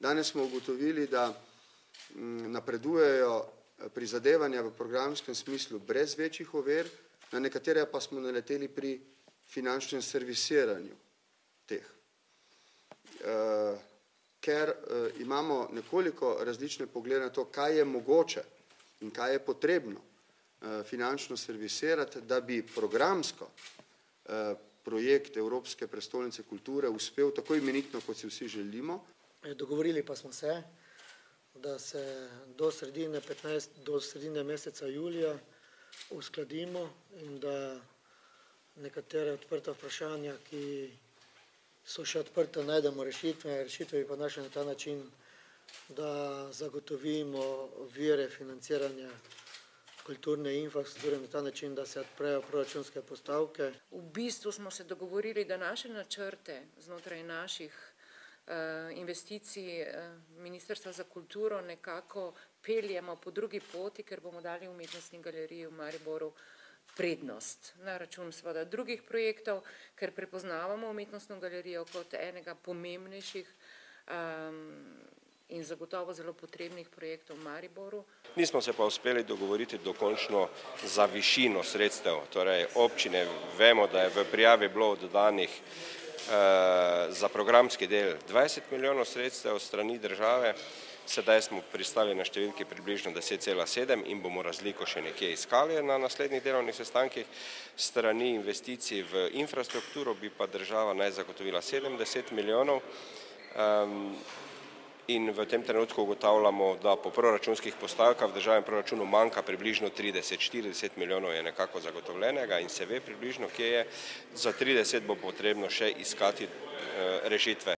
Danes smo ugotovili, da napredujejo prizadevanja v programskem smislu brez večjih ovir, na nekatere pa smo naleteli pri finančnem servisiranju teh. Ker imamo nekoliko različne poglede na to, kaj je mogoče in kaj je potrebno finančno servisirati, da bi programsko projekt Evropske prestolnice kulture uspel tako imenitno, kot si vsi želimo. Dogovorili pa smo se, da se do sredine meseca julija uskladimo in da nekatere odprta vprašanja, ki so še odprta, najdemo rešitve. Rešitve bi pa našli na ta način, da zagotovimo vire financiranja kulturne infrastrukture na ta način, da se odprejo proračunske postavke. V bistvu smo se dogovorili, da naše načrte znotraj naših investicij Ministrstva za kulturo nekako peljemo po drugi poti, ker bomo dali umetnostni galeriji v Mariboru prednost na račun seveda drugih projektov, ker prepoznavamo umetnostno galerijo kot enega pomembnejših in zagotovo zelo potrebnih projektov v Mariboru. Nismo se pa uspeli dogovoriti dokončno za višino sredstev. Torej, občine vemo, da je v prijavi bilo oddanih za programski del 20 milijonov sredstev strani države, sedaj smo pristali na številki približno 10,7 in bomo razliko še nekje iskali na naslednjih delovnih sestankih. Strani investicij v infrastrukturo bi pa država naj zagotovila 70 milijonov in v tem trenutku ugotavljamo, da po proračunskih postavkah v državnem proračunu manjka približno 30-40 milijonov je nekako zagotovljenega in se ve približno, kje je. Za 30 bo potrebno še iskati rešitve.